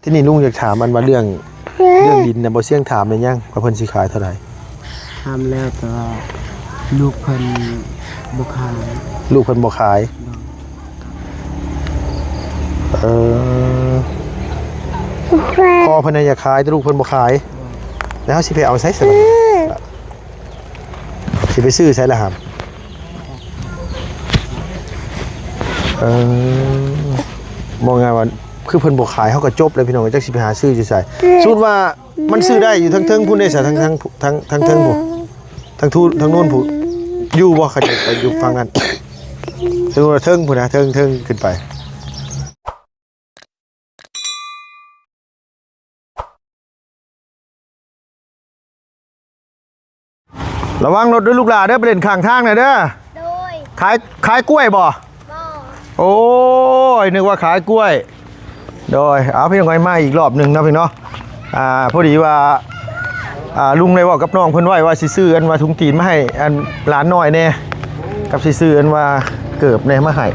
ที่นี่ลุงอยากถามมันว่าเรื่องดินนะบ่เสี่ยงถามเลยยังว่าเพิ่นสิขายเท่าไหร่ทำแล้วแต่ว่าลูกเพิ่นบ่ขายลูกเพิ่นบ่ขายพ่อเพิ่นอยากขายแต่ลูกเพิ่นบ่ขายแล้วสิไปเอาไสสิสิไปซื้อไสล่ะครับมองไงว่าคือเพิ่นบ่ขายเฮาก็จบเลยพี่น้องจักสิไปหาซื้ออยู่ไสสมมุติว่ามันซื้อได้อยู่ทั้งพุ่นได้ซะทั้งเทิงผู้ทั้งโน้นผู้อยู่บ่เขาจะไปอยู่ฟังกันสมมุติว่าเทิงผู้นะเทิงขึ้นไประวังรถด้วยลูกหลานเด้อไปเล่นข้างทางหน่อยเด้อโดยขายกล้วยบ่โอ้ยนึกว่าขายกล้วยโดยเอาพี่น้องไอ้มาอีกรอบหนึ่งนะพี่เนาะพอดีว่าลุงเลยบอกกับน้องเพิ่นไว้ว่าสิซื้ออันว่าถุงตีนมาให้อันหลานน้อยแน่กับสิซื้ออันว่าเกิบแน่มาให้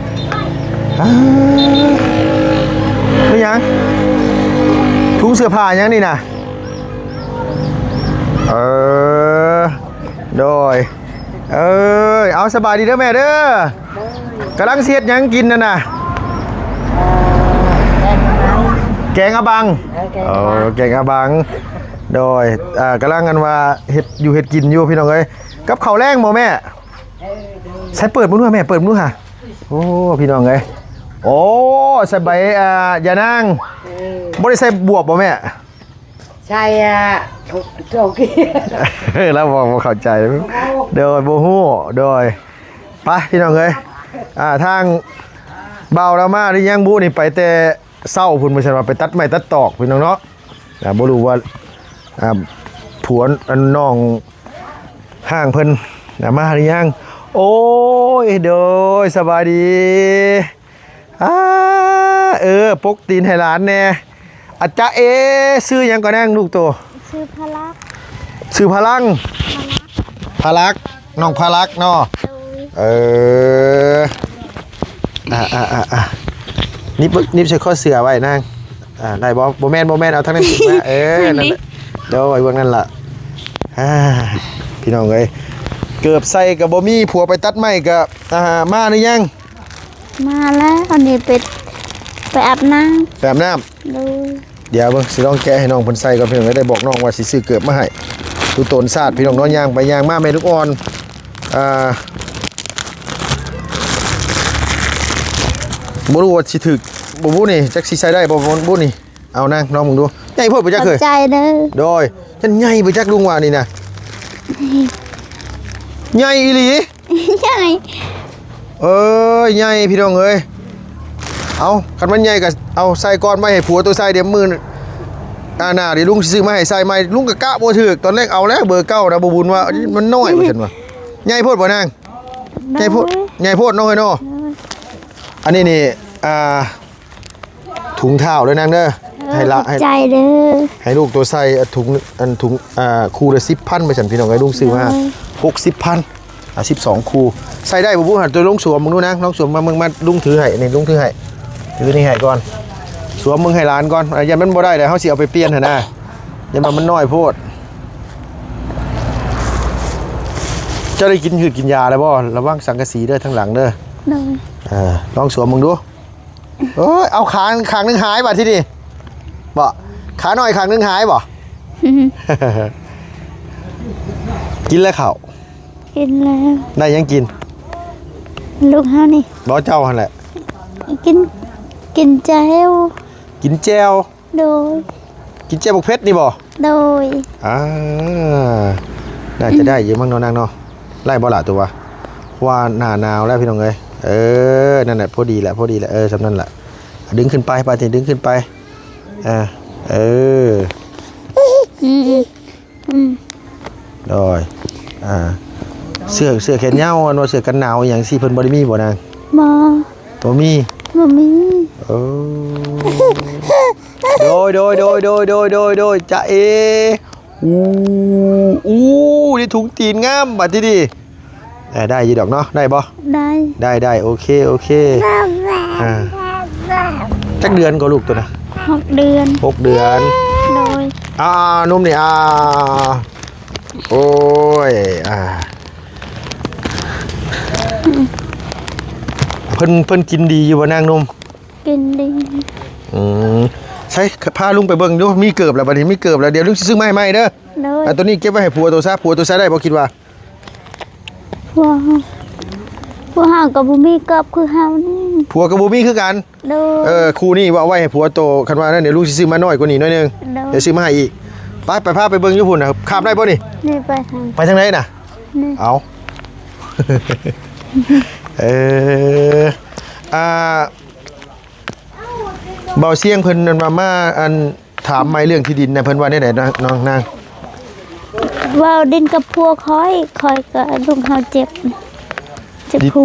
ไม่ยังถุงเสื้อผ้ายังนี่นะโดยเอาสบายดีเด้อแม่เด้อกำลังเสียดยังกินนั่นน่ะแกงอะบังแกงอะบังโดยกำลังกันว่าเห็ดอยู่เห็ดกินอยู่พี่น้องเอ้ยกับข้าวแรงบ่แม่ใส่เปิดมื้อค่ะแม่เปิดมื้อค่ะโอ้พี่น้องเอ้ยโอ้ใส่ใบยานางบ่ได้ใส่บวบบ่แม่ใช่โจกี้แล้วบ่เข้าใจโดยบ่ฮู้โดยไปพี่น้องเอ้ยทางเบาแล้วมาที่ยังบูนี่ไปแต่เศร้าพุ่นมาใช่ว่าไปตัดไม้ตัดตอกพี่น้องเนาะบ่รู้ว่าผัวน้องห้างเพิ่นมาหรือยังโอ้ยโดยสบายดีปกตีนให้หลานแน่อาจารย์ซื้อยังก็แน่งลูกโตซื้อพลักน้องพลักเนาะนิบใช้ข้อเสือไว้นางได้บ่แม่นเอาทั้งนั้นถูกนะนั่นเดี๋ยวไว้เบื้องนั่นล่ะพี่น้องเอ้ยเกือบใส่กับบ่มีผัวไปตัดไม้กับมาหรือยังมาแล้วอันนี้ไปอาบน้ำเดี๋ยวเบิ่งสิลองแกะให้น้องเพิ่นใส่ก่อนพี่น้องได้บอกน้องว่าสิซื้อเกือบมาให้ดูต้นซาดพี่น้องน้อยย่างไปย่างมาแม่ลูกอ่อนบ่รู้ว่าสิถึกบ่รู้นี่จักสิใส่ได้บ่บ่นี่เอานางน้องมึงดูใหญ่โพดไปจักเคยใจเด้อโดยฉันใหญ่ไปจักลุงว่านี่นะใหญ่อีหลีใหญ่ใหญ่พี่น้องเอ้ยเอาคันมันใหญ่ก็เอาใส่ก้อนไว้ให้ผัวตัวใส่เดี๋ยวมื้อหน้าเดี๋ยวลุงซื้อมาให้ใส่ใหม่ลุงก็กะบ่ถึกตอนแรกเอาแล้วเบอร์9นะบ่บุญว่ามันน้อยว่าซั่นว่าใหญ่โพดบ่นางใหญ่โพดน้องเอ้ยเนาะอันนี้นี่ถุงเท้าเลยนางเด้อให้ละใจเด้อให้ลูกตัวใส่ถุงคูละ10,000ไปฉันพี่น้องไอ้ลุงซื้อมา60,000 12คูใส่ได้บ่บุหันตัวลุงสวมมึงดูนะน้องสวมมามึงมาลุงถือให้นี่ลุงถือให้นี่ให้ก่อนสวมมึงให้หลานก่อนอย่ามันบ่ได้เดี๋ยวเฮาสิเอาไปเปลี่ยนหั่นนะอย่ามันน้อยโพดจะได้กินหืดกินยาแล้วบ่ระวังสังกะสีเด้อทั้งหลังเด้อลองสวมมึงดูเอาขางนึงหายบ่ที่นี่บ่ขาหน่อยขางนึงหายบ่กินแล้วข้าวกินแล้วได้ยังกินลูกเฮานี่บ่เจ้าหั่นแหละกินแจ่วโดยกินแจ่วบักเพชรนี่บ่โดยน่าจะได้เยอะมั้งเนาะนางเนาะไล่บ่ล่ะตัวว่าหน้าหนาวแล้วพี่น้องเอ้ยนั่นแหละพอดีแหละสำนั่นแหละดึงขึ้นไปปาติดึงขึ้นไปโดยเสื้อแขนยาวอันว่าเสื้อกันหนาวอย่างสิเพิ่นบ่ได้มีบ่นางบ่มีโดยจะนี่ถุงตีนงามบัดทีนี้ได้อยู่ดอกเนาะได้บ่ได้โอเคจักเดือนก็ลูกตัวนะ 6 เดือน 6 เดือน โดย นุ่มนี่โอ้ยเพิ่นกินดีอยู่บ่นางนุ่ม กินดี ใช่พาลุงไปเบิ่งดูมีเกิบแล้วบัดนี้มีเกิบแล้วเดี๋ยวลุงสิซื้อไม้ใหม่เด้อ โดย ตัวนี้เก็บไว้ให้ผัวตัวซะผัวตัวซะได้บ่คิดว่า พวกเฮาก็บ่มีเกับคือเฮานี่ ผัวกับบ่มีคือกัน โดย คู่นี้ว่าเอาไว้ให้ผัวโตคันว่านั่นเดี๋ยวลุงสิซื้อมาน้อยกว่านี้หน่อยนึง โดย เดี๋ยวซื้อมาให้อีกไปพาไปเบิ่งอยู่พุ่นน่ะข้ามได้บ่นี่ นี่ไปทาง ไปทางไหนน่ะ นี่ เอา เบาเสียงเพิ่นนั่นมาอันถามไม่เรื่องที่ดินนะเพิ่นว่าได้ไหนน้องนาง ว่าวดินกับพัวคอยก็ลุงเฮาเจ็บพู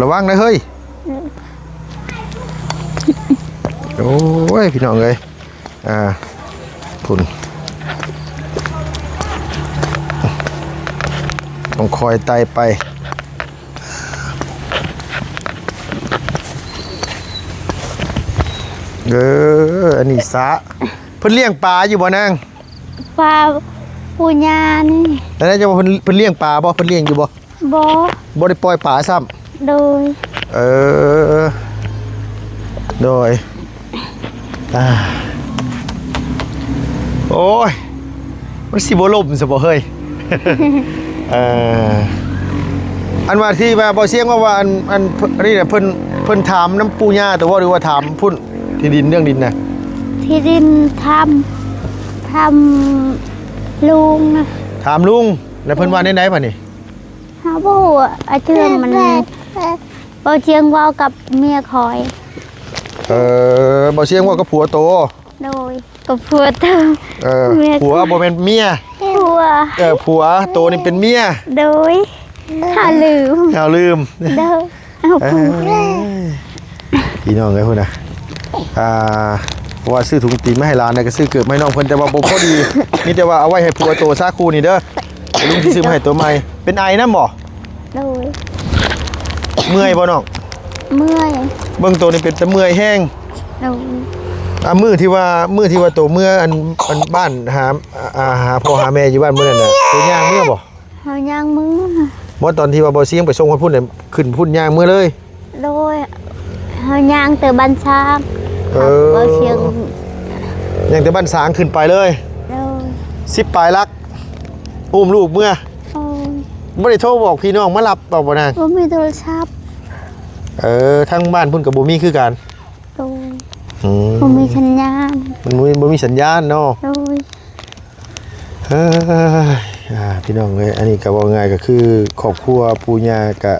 ระวังนะเฮ้ยโอ้ยพี่น้องเอ้ยพุ่นต้องคอยไต่ไปอันนี้สะเพิ่นเลี้ยงปลาอยู่บ่นาง ปลาปูญานี่ แล้วนั่นจะว่าเพิ่นเลี้ยงปลาบ่เพิ่นเลี้ยงอยู่บ่ บ่ ได้ปล่อยปลาซ้ำ โดย โดยโอ้ยมันสิบ่ล่มซะบ่เฮ้ย อันว่าที่ว่าบ่เสียงว่าอันนี่น่ะเพิ่นถามน้ำปูย่าแต่ว่าหรือว่าถามพุ่นที่ดินเรื่องดินน่ะ ที่ดินทำลุงนะ ถามลุงแล้วเพิ่นว่าได้ป่ะนี่ เฮาบ่ฮู้อาเจืองมันบ่เจียงเว้ากับเมียคอย บ่เสียงว่ากับผัวโต โดยกับผัวเติม เมีย ผัวบ่แม่นเมีย ผัว ผัวโตนี่เป็นเมีย โดยหาลืม เอาลืม โดยเอาผัว พี่น้องเอ้ยพุ่นน่ะเพราะว่าซื้อถุงตีนมาให้หลานน่ะก็ซื้อเกิดมาให้น้องเพิ่นแต่ว่าบ่พอดี มีแต่ว่าเอาไว้ให้ผัวโตซะคู่นี่เด้อเดี๋ยวลุงสิซื้อมาให้ตัวใหม่เป็นไอน้ำบ่ โดย เมื่อยบ่น้อง เมื่อย เบิ่งตัวนี่เป็นแต่เมื่อยแห้ง โดย มื้อที่ว่าตัวเมื่ออันบ้านหาพ่อหาแม่อยู่บ้านมื้อนั้นน่ะตัวย่างเมื่อบ่ เฮาย่างมือ บ่ตอนที่ว่าบ่เสียงไปส่งคนพุ่นน่ะขึ้นพุ่นย่างเมื่อเลย โดยเฮาย่างแต่บ้านช้าง บ่เชียง ย่างแต่บ้านสางขึ้นไปเลย โดย 10ปลายลักอุ้มลูกเมื่อ โอ้ย บ่ได้โทรบอกพี่น้องมารับบ่นาง บ่มีโทรศัพท์ ทางบ้านพุ่นก็บ่มีคือกัน โดยบ่มีสัญญาณ มันบ่มีสัญญาณเนาะ โดย พี่น้องเอ้ยอันนี้ก็ว่าง่ายก็คือครอบครัวปู่ย่าก็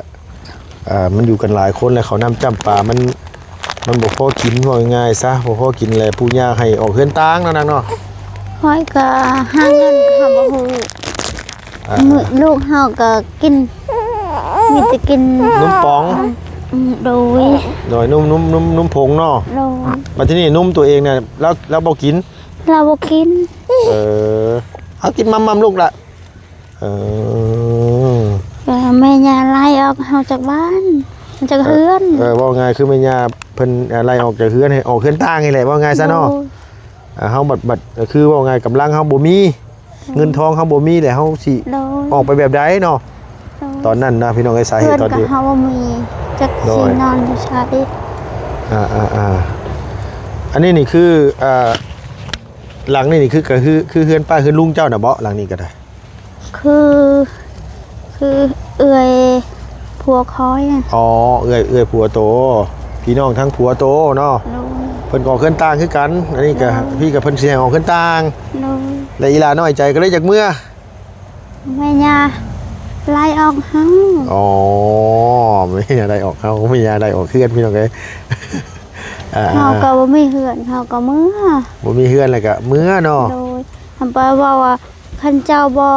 มันอยู่กันหลายคนแล้วเขาน้ำจ้ำปลามันบ่พอกินว่าง่ายๆซะบ่พอกินแลปู่ย่าให้ออกเฮือนตางเนาะนางเนาะ คอยก็หาเงินหาบ่ฮู้มื้อลูกเฮาก็กินมีแต่กิน นุ่มป๋อง โดย หน่อยนุ่มผงเนาะ โดย มาที่นี่นุ่มตัวเองเนี่ยแล้วบ่กิน เราบ่กิน เอากินมัมลูกละก็แม่ย่าไล่ออกเฮาจากบ้านจากเฮือน ว่าง่ายคือแม่ย่าเพิ่นไล่ออกจากเฮือนให้ออกเฮือนตางนี่แหละว่าง่ายซะเนาะเฮาบัดคือว่าง่ายกำลังเฮาบ่มีเงินทองเฮาบ่มีแหละเฮาสิ โดย ออกไปแบบใดเนาะตอนนั้นนะพี่น้องไอ้สาเห เพื่อ ตุ น ตอน ก็ ที่ เฮาบ่มีจักสินอนอยู่ชาติ อันนี้นี่คือหลังนี่คือก็คือเฮือนป้าคือลุงเจ้าน่ะบ่หลังนี้ก็ได้ คือเอื้อยผัวคอยอ่ะ อ๋อเอื้อยผัวโตพี่น้องทั้งผัวโตเนาะ โดย เพิ่นก็ออกเฮือนต่างคือกันอันนี้ก็พี่กับเพิ่นสิให้ออกเฮือนต่าง โดย และอีหลาน้อยใจก็เลยจากเมื่อ แม่ย่าไล่ออกเฮา อ๋อไม่ยาได้ออกเขาไม่ยาได้ออกเฮือนพี่น้องเอ้ย เฮาก็บ่มีเฮือนเฮาก็มื้อ บ่มีเฮือนแล้วก็เมื่อเนาะ โดยทำไปว่าคันเจ้าบ่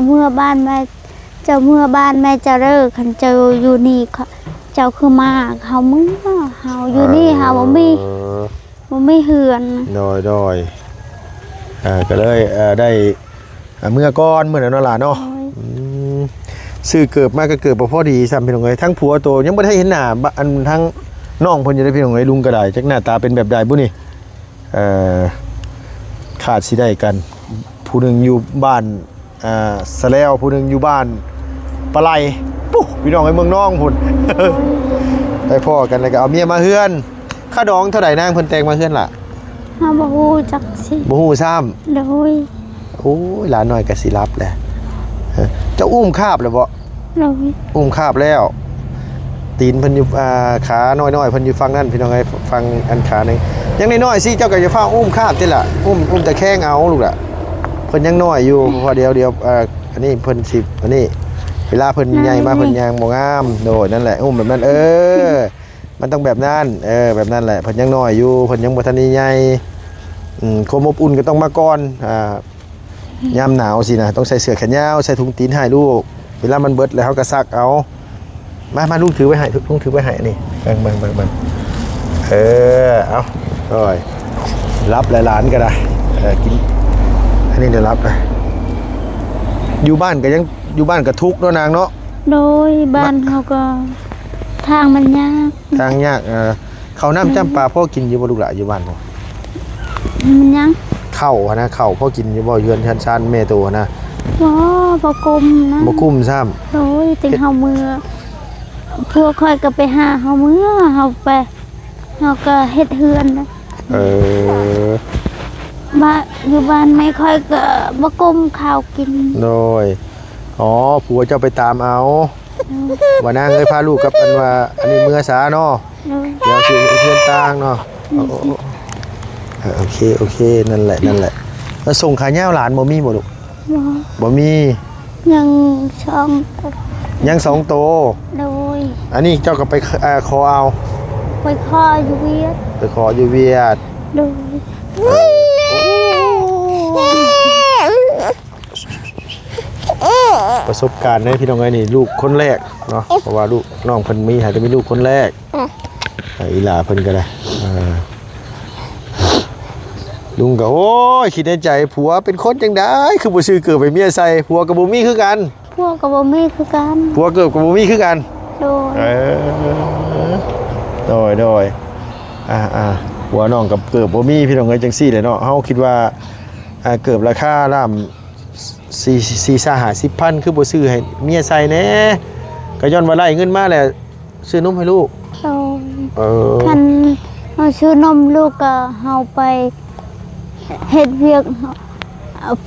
เมื่อบ้านแม่เจ้าเมื่อบ้านแม่จะเลิกคันเจ้าอยู่นี่เจ้าคือมาเฮามื้อเฮาอยู่นี่เฮาบ่มีเฮือน โดยก็เลยได้เมื่อก่อนมื้อนั้นเนาะล่ะเนาะ ซื้อเกิบมาก็เกิบบ่พอดีซ้ำพี่น้องเอ้ยทั้งผัวโตยังบ่ได้เห็นหน้าอันทั้งน้องเพิ่นอยู่ได้พี่น้องเอ้ยลุงก็ได้จักหน้าตาเป็นแบบใดบุนี่ขาดสิได้กันผู้หนึงอยู่บ้านสะแล้วผู้หนึงอยู่บ้านปะไลปุ๊พี่น้องเอ้ยเมืองน้องพุ่น ไปพ่อกันแล้วก็เอาเมียมาเฮือนค่าดองเท่าใดนางเพิ่นแต่งมาเฮือนล่ะ เฮาบ่ฮู้จักสิ บ่ฮู้ซ้ำ โดย โอ้ยหลานน้อยก็สิรับแหละเจ้าอุ้มคาบแล้วบ่ โดย อุ้มคาบแล้ว ตีนเพิ่นอยู่ขาน้อยๆเพิ่นอยู่ฝั่งนั้นพี่น้องเอ้ยฝั่งอันขานึงยังน้อยๆสิเจ้าก็จะฟ้าอุ้มคาบติล่ะอุ้มแต่แข้งเอาลูกล่ะเพิ่นยังน้อยอยู่เพราะเดี๋ยวอันนี้เพิ่นสิอันนี้เวลาเพิ่นใหญ่มาเพิ่นยางบ่งามโดยนั่นแหละอุ้มแบบนั้นมันต้องแบบนั้นแบบนั้นแหละเพิ่นยังน้อยอยู่เพิ่นยังบ่ทันได้ใหญ่ความอบอุ่นก็ต้องมาก่อนยามหนาวสินะต้องใส่เสื้อแขนยาวใส่ถุงตีนให้ลูกเวลามันเบิดแล้วเฮาก็ซักเอามาลุงถือไว้ให้ลุงถือไว้ให้นี่เบิ่งเอาโอ้ยรับหลานก็ได้กินอันนี้เดี๋ยวรับไปอยู่บ้านก็ยังอยู่บ้านก็ทุกข์เนาะนางเนาะ โดยบ้านเขาก็ทางมันยาก ทางยากข้าวน้ำจ้ำปลาพ่อกินอยู่บ่ลูกหล่ะอยู่บ้านบ่ มันยัง ข้าวนะข้าวพ่อกินอยู่บ่เยือนชันๆแม่โตนะ บ่กุมนะ บ่กุ้มซ้ำ โดยติงเฮามือพวกค่อยก็ไปหาเฮามือเฮาไปเฮาก็เฮ็ดเฮือนนะ บ้านอยู่บ้านไม่ค่อยก็บ่กุมข้าวกิน โดยผัวเจ้าไปตามเอาว่านางเอ้ยพาลูกกับอันว่าอันนี้เมื่อสาเนาะ โดย เดี๋ยวสิเพื่อนต่างเนาะโอเคนั่นแหละแล้วส่งขายย่าวหลานบ่มีบ่ลูก บ่ บ่มี ยังช่อง ยัง2โต โดย อันนี้เจ้าก็ไปขอเอา ไปคออยู่เวียด ไปขออยู่เวียด โดย ประสบการณ์ในพี่น้องไอ้นี่ลูกคนแรกเนาะเพราะว่าลูกน้องเพิ่นมีหาจะมีลูกคนแรกอีหลาเพิ่นก็ได้ลุงก็โอ้ยคิดในใจผัวเป็นคนจังได้คือบ่ซื้อเกิดไปเมียใส่ผัวกับบ่มีคือกัน พวกก็บ่มีคือกัน ผัวเกิดกับบ่มีคือกัน โดย โดยผัวน้องกับเกิดบ่มีพี่น้องเอ้ยจังซี่แหละเนาะเฮาคิดว่าเกิดราคาล่ำ4-50,000คือบ่ซื้อให้เมียใส่แหน่ก็ย้อนว่าไล่เงินมาแหละซื้อนมให้ลูก โดยคันเฮาชื่อนมลูกก็เฮาไปเฮ็ดเวียก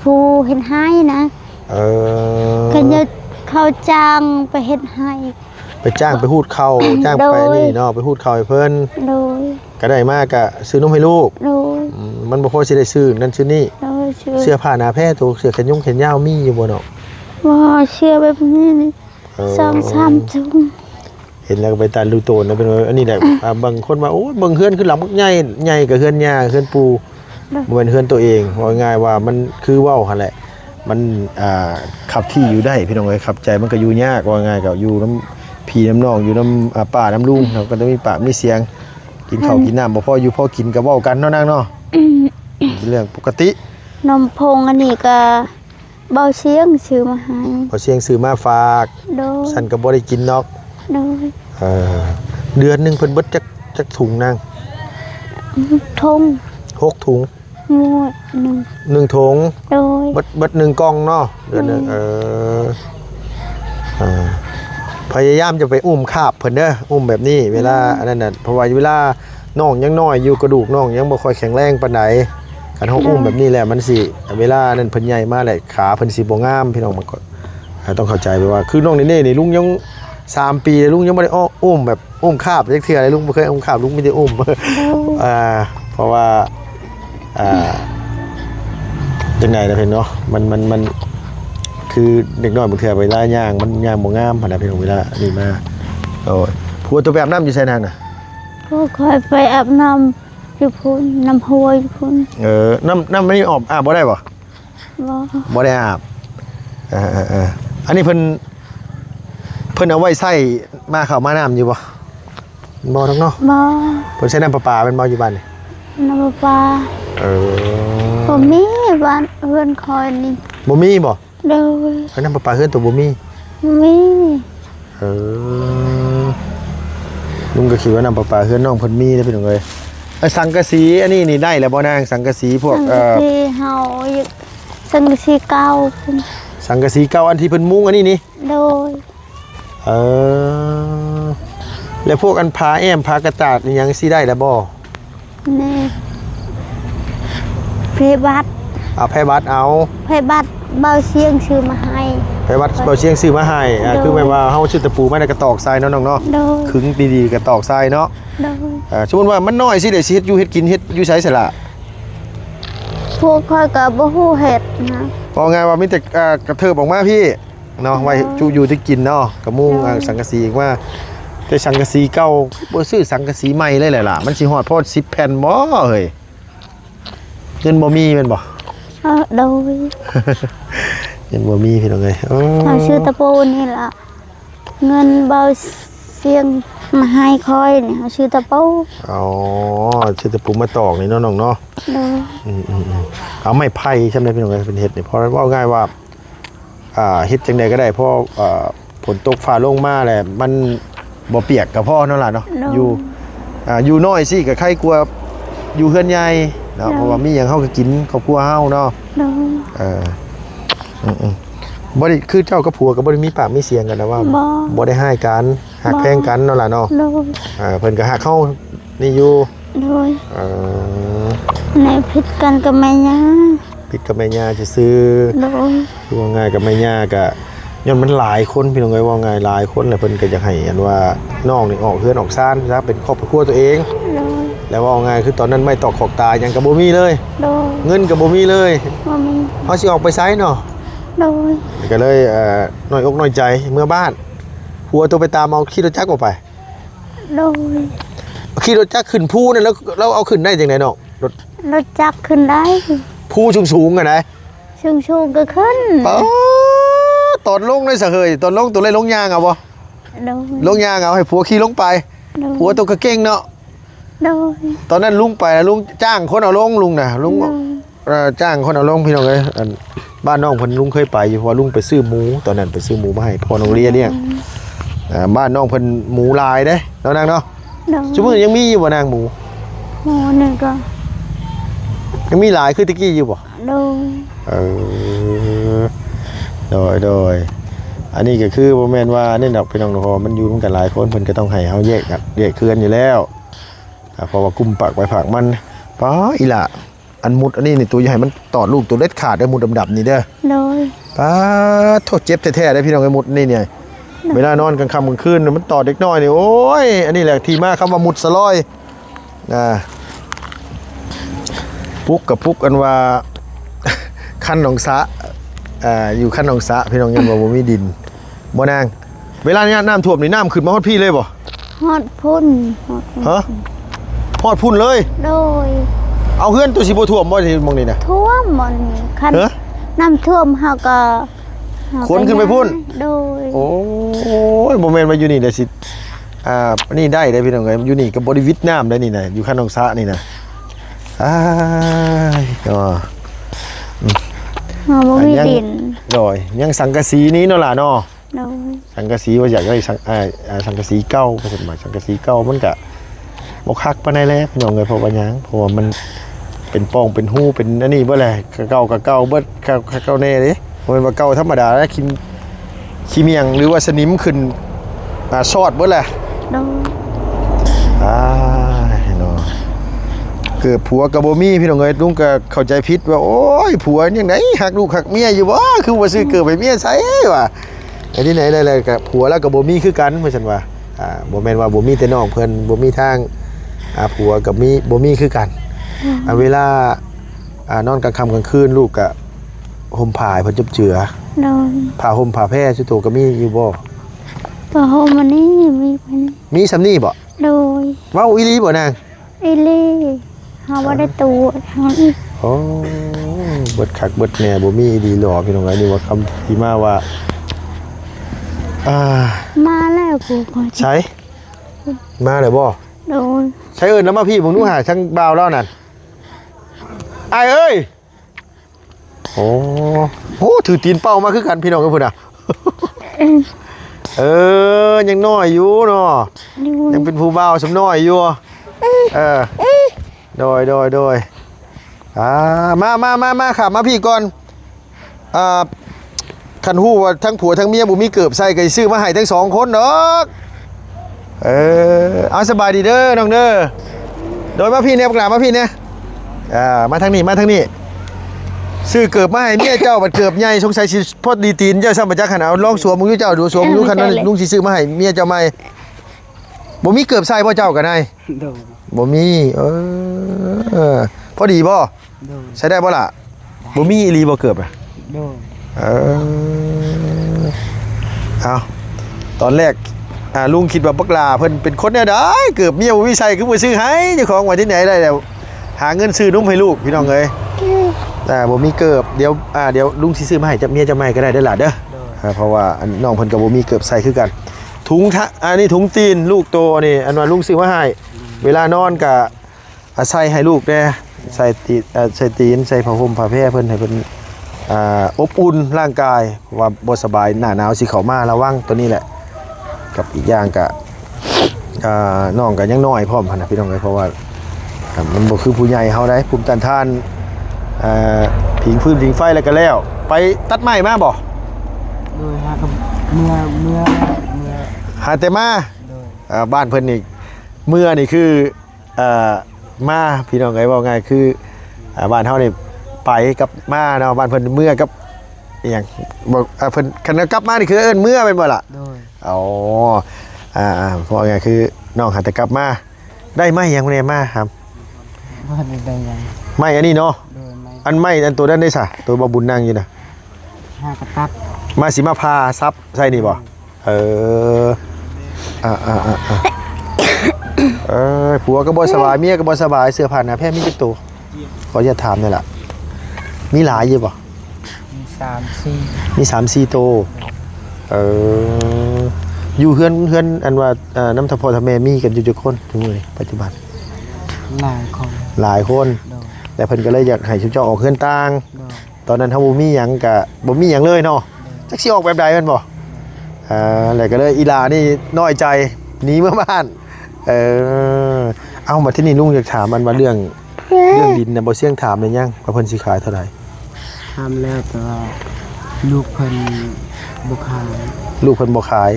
ผู้เฮ็ดให้นะคันจะเขาจ้างไปเฮ็ดให้ ไปจ้างไปหูดเข่าจ้างไปนี่เนาะไปหูดเข่าให้เพิ่น โดย ก็ได้มากก็ซื้อนมให้ลูก โดย มันบ่พอสิได้ซื้อนั่นซื้อนี่ โดยชื่อ เสื้อผ้าหน้าแพร่ตัวเสื้อแขนยาวมีอยู่บ่เนาะ ว่าเชื่อแบบนี้นี่2-3จุง เห็นแล้วก็ไปตัดลูกโตนนะเป็นว่าอันนี้แหละบางคนว่าโอ้ยเบิ่งเฮือนคือหลังใหญ่กับเฮือนย่าเฮือนปูบ่แม่นเฮือนตัวเองว่าง่ายว่ามันคือเว้าหั่นแหละมันขับที่อยู่ได้พี่น้องเอ้ยขับใจมันก็อยู่ยากว่าง่ายก็อยู่น้ำพี่น้ำน้องอยู่น้ำป้าน้ำลุงเราก็ต้องมีปากมีเสียงกินข้าวกินน้ำบ่พออยู่พอกินก็เว้ากันเนาะนางเนาะเป็นเรื่องปกติ นมพงอันนี้ก็เบาเชียงซื้อมาให้ พอเสียงซื้อมาฝาก โดย ฉันก็บ่ได้กินเนาะ โดย เดือนหนึงเพิ่นเบิดจักถุงนาง ทง 6ถุง งวดหนึ่ง 1ถุง โดย เบิด1กล่องเนาะเดือนหนึงพยายามจะไปอุ้มคาบเพิ่นเด้ออุ้มแบบนี้เวลาอันนั้นน่ะเพราะว่าเวลาน้องยังน้อยอยู่กระดูกน้องยังบ่ค่อยแข็งแรงปานใดคันเฮาอุ้มแบบนี้แหละมันสิเวลานั้นเพิ่นใหญ่มาแหละขาเพิ่นสิบ่งามพี่น้องมันก็ต้องเข้าใจไปว่าคือน้องนี่ลุงยัง3 ปีลุงยังบ่ได้อุ้มแบบอุ้มคาบจักเทื่อเลยลุงบ่เคยอุ้มคาบลุงมีแต่อุ้มเพราะว่าจังได๋ล่ะเพิ่นเนาะมันคือเด็กน้อยบางเทื่อเวลาย่างมันย่างบ่งามปานใดพี่น้องเวลานี่มาโอ้ยผัวตัวแบบน้ำอยู่ไสนางน่ะ ก็คอยไปอาบน้ำอยู่พุ่นน้ำห้วยอยู่พุ่น น้ำไม่อาบบ่ได้บ่ บ่ ได้อาบอันนี้เพิ่นเอาไว้ใส่มาข้าวมาน้ำอยู่บ่บ่ทั้งเนาะ บ่ เพิ่นใช้น้ำประปาเป็นบ่อยู่บ้านนี่ น้ำปลาบ่มีบ้านเพื่อนคอยนี่ บ่มีบ่ โดย น้ำประปาเฮือนตัวบ่มี มี เออลุงก็คิดว่าน้ำประปาเฮือนน้องเพิ่นมีได้อพี่น้องเอ้ยสังกะสีอันนี้นี่ได้แล้วบ่นางสังกะสีพวก สังกะสีเฮาสังกะสีเก่า สังกะสีเก่าอันที่เพิ่นมุงอันนี้นี่ โดย เออแล้วพวกอันพาแอมพากระตาดนี่ยังสิได้แล้วบ่ นี่เพบัต เอาไผบัตรเอา เพบัตเบาเชียงชื่อมาให้ ไผบัตรเบาเชียงซื้อมาให้คือหมายว่าเฮาชื่อตะปูมาได้กระตอกทรายเนาะน้องเนาะ โดย ขึงดีๆกระตอกทรายเนาะ โดย สมมุติว่ามันน้อยสิได้สิเฮ็ดอยู่เฮ็ดกินเฮ็ดอยู่ไสสิล่ะ พวกค่อยก็บ่ฮู้เฮ็ดนะ บอกไงว่ามีแต่กระเทิบออกมาพี่เนาะไว้อยู่ที่กินเนาะกระมุงสังกะสีอีกว่าแต่สังกะสีเก่าบ่ซื้อสังกะสีใหม่เลยแหละล่ะมันสิฮอดพอ10แผ่นบ่เฮ้ยเงินบ่มีแม่นบ่ โดย เงินบ่มีพี่น้องเอ้ยอ๋อ เอาชื่อตะปูนี่ล่ะเงินเบาเชียงมาให้ค่อยนี่เอาชื่อตะปู อ๋อชื่อตะปูมาตอกนี่เนาะน้องเนาะ โดย เอาไม้ไผ่ใช่ไหมพี่น้องเอ้ยเป็นเฮ็ดนี่เพราะว่าง่ายว่าเฮ็ดจังใดก็ได้เพราะฝนตกฟ้าลงมาแหละมันบ่เปียกกับพ่อนั่นล่ะเนาะอยู่น้อยสิก็ใครกลัวอยู่เฮือนใหญ่เนาะเพราะว่ามีหยังเฮาก็กินครอบครัวเฮาเนาะ โดย บ่ได้คือเจ้ากับผัวก็บ่ได้มีปากมีเสียงกันนะว่า บ่ บ่ได้ให้กันหักแพงกันนั่นล่ะเนาะ โดย เพิ่นก็หักเฮานี่อยู่ โดย เอ่อ ในพิษกันกับแม่ย่า ผิดกับแม่ย่าซื่อ โดย ๆคือว่าง่ายกับแม่ย่าก็ย้อนมันหลายคนพี่น้องเอ้ยว่าง่ายหลายคนแล้วเพิ่นก็อยากให้อันว่าน้องนี่ออกเฮือนออกซ่านซะเป็นครอบครัวตัวเอง โดย แล้วว่าง่ายคือตอนนั้นไม่ตอกขอกตาหยังก็บ่มีเลย โดย เงินก็บ่มีเลย ว่ามี เฮาสิออกไปไสเนาะ โดย ก็เลยน้อยอกน้อยใจเมื่อบ้านผัวตัวไปตามเอาขี่รถจักรออกไป โดย ขี่รถจักรขึ้นภูนั่นแล้วเอาขึ้นได้จังไดเนาะรถ รถจักรขึ้นได้ ภูสูงๆอ่ะนะ ชูงก็ขึ้น ป๊าดตอนลงเลยซะเฮ้ยตอนลงตัวเลยลงยางเอาบ่ โดย ลงยางเอาให้ผัวขี่ลงไป โดย ผัวตัวก็เก่งเนาะ โดย ตอนนั้นลุงไปลุงจ้างคนเอาลงลุงน่ะลุงจ้างคนเอาลงพี่น้องเอ้ยอันบ้านน้องเพิ่นลุงเคยไปอยู่เพราะว่าลุงไปซื้อหมูตอนนั้นไปซื้อหมูมาให้พ่อน้องเลียเลี้ยงบ้านน้องเพิ่นหมูลายเด้เนาะนางเนาะ โดย ซุมื้อยังมีอยู่บ่นางหมู หมูนี่ก็ ยังมีหลายคือตะกี้อยู่บ่ โดย เออโดยอันนี้ก็คือบ่แม่นว่านี่ดอกพี่น้องเนาะเพราะว่ามันอยู่ร่วมกันหลายคนเพิ่นก็ต้องให้เฮาแยกกันแยกเคลื่อนอยู่แล้วเพราะว่ากุมปากไว้ผักมันป้าอีหล่ะอันมุดอันนี้นี่ตัวใหญ่มันตอดลูกตัวเล็ดขาดได้มุดดำๆนี่เด้อ โดย ป้าโทษเจ็บแท้ๆได้พี่น้องไอ้มุดนี่เนี่ยเวลานอนกลางค่ำกลางคืนมันตอดเด็กน้อยนี่โอ้ยอันนี้แหละที่มาคำว่ามุดสลอยปุ๊กกับปุ๊กอันว่า ขั้นหนองสะอยู่ขั้นหนองสะพี่น้องยังบอกว่ามีดินบ่นางเวลานี้น้ำท่วมนี่น้ำขึ้นมาฮอดพี่เลยบ่ ฮอดพุ่นฮอดพุ่น ฮะฮอดพุ่นเลย โดย เอาเฮือนตัวสิบ่ท่วมบ่ที่มองนี่นะ ท่วมหมดนี่คัน เฮ้อ น้ำท่วมเฮาก็เฮา ขนขึ้นไปพุ่น โดย โอ้ยบ่แม่นว่าอยู่นี่ได้สินี่ได้ได้พี่น้องเอ้ยอยู่นี่ก็บ่ได้วิทย์น้ำได้นี่นะอยู่ขั้นหนองสะนี่นะอ้ายก็ เฮาบ่มีดิน โดยยังสังกะสีนี้เนาะล่ะเนาะ โดย สังกะสีว่าอยากได้สังกะสีเก่าผสมมาสังกะสีเก่ามันก็บ่คักปานใดแล้วพี่น้องเอ้ยเพราะว่าหยังเพราะว่ามันเป็นป้องเป็นหูเป็นอันนี้บ่แหละเก่าก็เก่าเบิดเก่าแน่เด้บ่แม่นว่าเก่าธรรมดาแล้วขี้เมียงหรือว่าสนิมขึ้นซอดเบิดแหละ โดย เนาะเกิดผัวกับบ่มีพี่น้องเอ้ยลุงก็เข้าใจผิดว่าโอ้ยผัวจังได๋ฮักลูกฮักเมียอยู่บ่คือว่าซื้อเกิดไปเมียใส่ว่ะไอ้ที่ไหนได้ๆกับผัวแล้วก็บ่มีคือกันว่าซั่นว่าบ่แม่นว่าบ่มีแต่น้องเพิ่นบ่มีทางผัวกับบ่มีคือกันเวลานอนกลางค่ำกลางคืนลูกก็ห่มผ้าให้เพิ่นจุบเจือ โดย ผ้าห่มผ้าแพร่สุดโตก็มีอยู่บ่ พอโฮมอันนี้มีเพิ่น มีซำนี้บ่ โดย เว้าอีหลีบ่นาง อีเล่เฮาบ่ได้ตัวเฮาอีก โอ้เบิดคักเบิดแหน่บ่มีดีหรอพี่น้องเอ้ยนี่ว่าคำที่มาว่ามาแล้วกูขอ ใช้มาเลยบ่ โดย ใช้เอิญน้ำมาพี่ผมนู้หาช่างบ่าวแล้วนั่นไอ้เอ้ยโอ้โหถือตีนเป้ามาคือกันพี่น้องกันพุ่นอ่ะ ยังน้อยอยู่เนาะยังเป็นผู้บ่าวสำน้อยอยู่โดยมาขับมาพี่ก่อนคันฮู้ว่าทั้งผัวทั้งเมียบ่มีเกือบใส่ก็สิซื้อมาให้ทั้ง2คนดอกเอาสบายดีเด้อน้องเด้อโดยมาพี่เนี่ยบักหลามาพี่เนี่ยมาทางนี้ซื้อเกือบมาให้เมียเจ้าบัดเกือบใหญ่สงสัยสิพอดีตีนเจ้าซ้ำบ่จักหั่นเอาลองสวมมึงอยู่เจ้าดูสวมอยู่คันนั้นลุงสิซื้อมาให้เมียเจ้าใหม่บ่มีเกือบใส่บ่เจ้ากันนาย โดย บ่มีพอดีบ่ โดย ใช้ได้บ่ล่ะบ่มีอีหลีบ่เกือบอ่ะ โดย เอาตอนแรกลุงคิดว่าบักหลาเพิ่นเป็นคนแนวใดเกือบเมียบ่มีใส่คือบ่ซื้อให้เจ้าของว่าที่ไหนได้แล้วหาเงินซื้อนมให้ลูกพี่น้องเอ้ยแต่บ่มีเกือบเดี๋ยวลุงสิซื้อมาให้เมียจะมาให้ก็ได้เด้อล่ะเด้อเพราะว่าน้องเพิ่นก็บ่มีเกือบใส่คือกันถุงอันนี้ถุงตีนลูกโตนี่อันว่าลุงซื้อมาให้เวลานอนก็ใส่ให้ลูกแน่ใส่ตีนใส่ผ้าห่มผ้าแพรเพิ่นให้เพิ่นอบอุ่นร่างกายว่าบ่สบายหน้าหนาวสิเข้ามาระวังตัวนี้แหละกับอีกอย่างก็น้องก็ยังน้อยพร้อมหั่นน่ะพี่น้องเอ้ยเพราะว่ามันบ่คือผู้ใหญ่เฮาได้ภูมิต้านทานผิงฟืนผิงไฟแล้วก็แล้วไปตัดไม้มาบ่ โดยหากับเมื่อ หาแต่มา โดย บ้านเพิ่นนี่เมื่อนี่คือมาพี่น้องเอ้ยว่าง่ายคือบ้านเฮานี่ไปกับมาเนาะบ้านเพิ่นเมื่อกับอีหยังบ่เพิ่นคันกลับมานี่คือเอิ้นเมื่อเป็นบ่ล่ะ โดย อ๋อเพราะง่ายคือน้องหาแต่กลับมาได้ไม้หยังแน่มาครับ ว่าได้ยัง ไม้อันนี้เนาะ โดยไม่ อันไม้อันตัวนั้นได้ซะตัวบ่บุญนั่งอยู่น่ะ หากระตัด มาสิมาพาซับใช่นี่บ่ผัวก็บ่สบายเมียก็บ่สบายเสื้อผ้าหน้าแพร่มีจักตัวขออย่าถามนี่ล่ะมีหลายอยู่บ่ มี3-4 มี3-4ตัวอยู่เฮือนอันว่าน้ำทพอทำแม่มีกันอยู่จักคนถึงมื้อนี้ปัจจุบัน หลายคน หลายคน โดย แต่เพิ่นก็เลยอยากให้ชุเจ้าออกเฮือนต่าง โดย ตอนนั้นเฮาบ่มีหยังก็บ่มีหยังเลยเนาะจักสิออกแบบใดแม่นบ่แล้วก็เลยอีหลานี่น้อยใจหนีเมื่อบ้านเอามาที่นี่ลุงอยากถามมันว่าเรื่องดินน่ะบ่เสี่ยงถามได้ยังว่าเพิ่นสิขายเท่าไหร่ ทำแล้วแต่ว่าลูกเพิ่นบ่ขาย ลูกเพิ่นบ่ขาย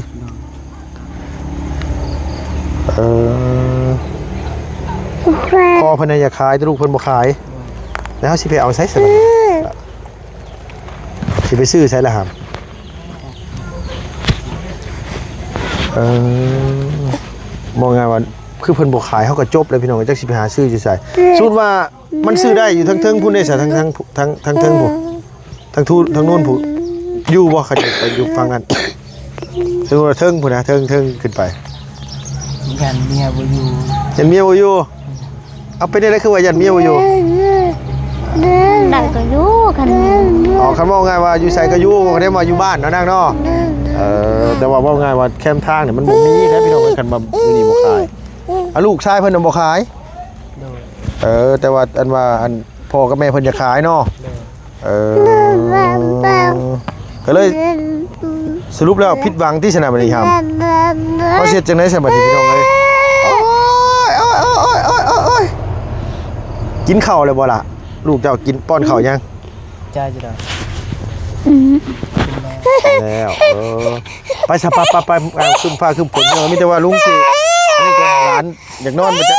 พ่อเพิ่นน่ะอยากขายแต่ลูกเพิ่นบ่ขายแล้วเฮาสิไปเอาไสซะบัดนี้สิไปซื้อไสล่ะครับมองไงว่าคือเพิ่นบ่ขายเฮาก็จบแล้วพี่น้องจักสิไปหาซื้ออยู่ไสสูตรว่ามันซื้อได้อยู่ทั้งเทิงพุ่นได้ซะทั้งเทิงพุ่นทั้งนู้นพุ่นอยู่บ่เขาจะไปอยู่ฝั่งนั้นสมมุติว่าเทิงพุ่นนะเทิงขึ้นไป ยันเมียบ่อยู่ ยันเมียบ่อยู่เอาไปได้คือว่ายันเมียบ่อยู่ ได้ก็อยู่คัน อ๋อคันว่าง่ายว่าอยู่ไสก็อยู่บ่ได้มาอยู่บ้านเนาะนางเนาะแต่ว่าง่ายว่าแคมทางเนี่ยมันบ่มีนะพี่น้องคันว่าอยู่นี่บ่ขายลูกชายเพิ่นน่ะบ่ขาย โดย แต่ว่าอันว่าอันพ่อกับแม่เพิ่นจะขายเนาะก็เลยสรุปแล้วผิดหวังที่สนามบินครับเขาเสียจังได๋สนามบินพี่น้องเอ้ยโอ้ยกินข้าวเลยบ่ล่ะลูกเจ้ากินป้อนข้าวยัง จ้าจะได้ แล้วไปสะไปขึ้นฟ้าขึ้นฝนมีแต่ว่าลุงสิอันนี้ก็หลานอยากนอนมันจะ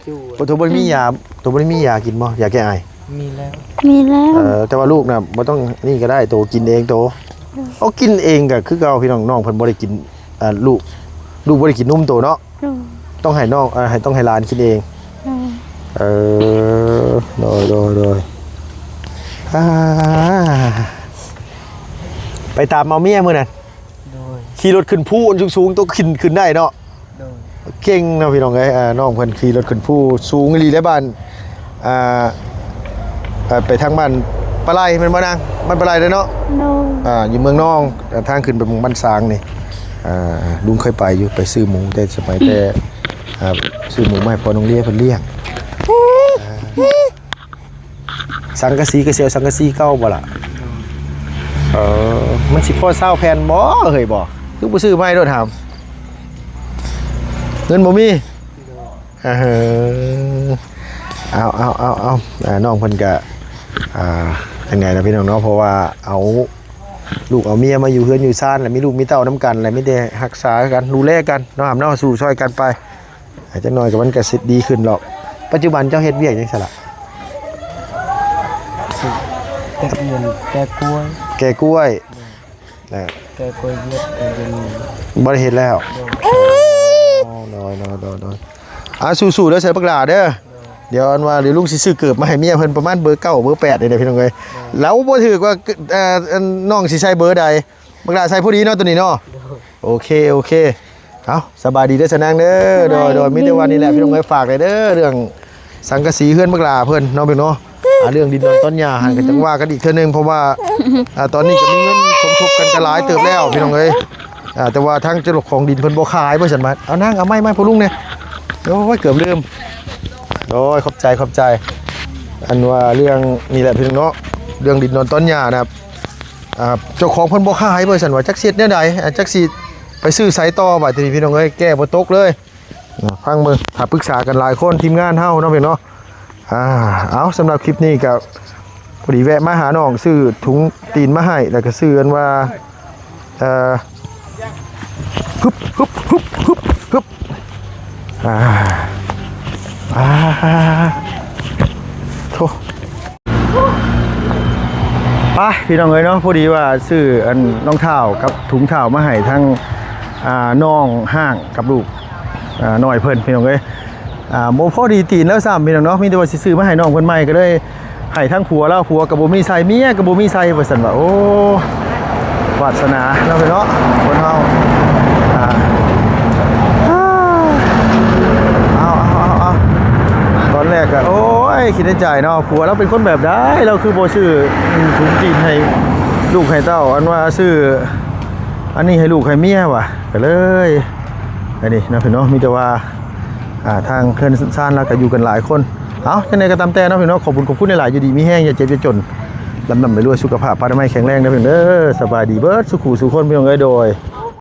จู่ ตัวบ่มียากินบ่ยาแก้ไอ มีแล้ว มีแล้ว แต่ว่าลูกน่ะบ่ต้องนี่ก็ได้โตกินเองโตเอากินเองก็คือเก่าพี่น้องเพิ่นบ่ได้กินลูกบ่ได้กินนมโตเนาะต้องให้น้องต้องให้หลานกินเองโดยไปตามเอาเมียมื้อนั้น โดย ขี่รถขึ้นภูสูงๆต้องขึ้นได้เนาะ โดย เก่งนะพี่น้องเอ้ยน้องเพิ่นขี่รถขึ้นภูสูงอีหลีได้บ้านไปทางบ้านปลาไหลแม่นบ่นางบ้านปลาไหลเด้อเนาะ โน อยู่เมืองนองทางขึ้นไปเมืองบ้านสางนี่ลุงเคยไปอยู่ไปซื้อหมูแต่สมัยแต่ซื้อหมูมาให้พ่อน้องเลี้ยงเพิ่นเลี้ยงสังกะสีก็เสียวสังกะสีเก่าบ่ล่ะ มันสิพอเศร้าแผ่นบ่เฮ้ยบ่คือบ่ซื้อไม้โดดถามเงินบ่มีเอาน้องเพิ่นก็จังไดล่ะพี่น้องเนาะเพราะว่าเอาลูกเอาเมียมาอยู่เฮือนอยู่ซ่านแล้วมีลูกมีเต้านํกันแล้วมีแต่รักษากันดูแลกันเนาะเนาะสู้ช่วยกันไปอาจจะน้อยก็มันก็สิดีขึ้นหรอกปัจจุบันเจ้าเฮ็ดเวียกจังซั่นล่ะ แกะเงินแกะกล้วย แกกล้วยนะ แกะกล้วยเย็ดแกะเย็น บ่ได้เฮ็ดแล้วน้อยสู้ๆเด้อเสือปักหลาเด้อเดี๋ยวอันว่าเดี๋ยวลุงสิซื้อเกิบมาให้เมียเพิ่นประมาณเบอร์9เบอร์8นี่แหละพี่น้องเอ้ยแล้วบ่ถือว่าน้องสิใช้เบอร์ใดปักหลาใช้ผู้ดีเนาะตัวนี้เนาะโอเคเอาสบายดีเด้อสนางเด้อโดยมีแต่วันนี้แหละพี่น้องเอ้ยฝากเลยเด้อเรื่องสังกะสีเฮือนปักหลาเพิ่นเนาะพี่เนาะเรื่องดินดอนต้นหญ้าหันก็จังว่ากันอีกเทื่อนึงเพราะว่าตอนนี้ก็มีเงินสมทบกันก็หลายเติบแล้วพี่น้องเอ้ยแต่ว่าทางเจ้าของดินเพิ่นบ่ขายบ่ซั่นมาเอานั่งเอาไม้พ่อลุงเนี่ยโอ้ยเกือบลืมโอ้ยขอบใจอันว่าเรื่องนี่แหละพี่น้องเนาะเรื่องดินดอนต้นหญ้านะครับเจ้าของเพิ่นบ่ขายบ่ซั่นว่าจักเฮ็ดแนวใดจักสิไปซื้อไสต่อบัดนี้พี่น้องเอ้ยแก้บ่ตกเลยฟังเบิ่งถ้าปรึกษากันหลายคนทีมงานเฮาเนาะพี่เนาะเอาสำหรับคลิปนี้ก็พอดีแวะมาหาน้องซื้อถุงตีนมาให้แล้วก็ซื้อกันว่าฮึบโธ่ไปพี่น้องเอ้ยเนาะพอดีว่าซื้ออันรองเท้ากับถุงเท้ามาให้ทั้งน้องห้างกับลูกน้อยเพิ่นพี่น้องเอ้ยโมพอดีตีนแล้วซ้ำพี่น้องเนาะมีแต่ว่าสิซื้อมาให้น้องเพิ่นใหม่ก็เลยให้ทั้งผัวแล้วผัวกับบ่มีใส่เมียกับบ่มีใส่ว่าซั่นว่าโอ้วาสนาเนาะพี่เนาะคนเฮาเอาตอนแรกก็โอ้ยคิดในใจเนาะผัวเราเป็นคนแบบใดเราคือบ่ซื้อถุงตีนให้ลูกให้เต้าอันว่าซื้ออันนี้ให้ลูกให้เมียว่ะก็เลยอันนี้นะพี่เนาะมีแต่ว่าทางเพื่อนซ่านแล้วก็อยู่กันหลายคนเอาจังได๋ก็ตามแต่เนาะพี่น้องขอบคุณหลายๆอยู่ดีมีแห้งอย่าเจ็บอย่าจนลำไปรวยสุขภาพพานามัยแข็งแรงนะพี่น้องเด้อสบายดีเบิดสุขุสุขคนพี่น้องเอ้ยโดย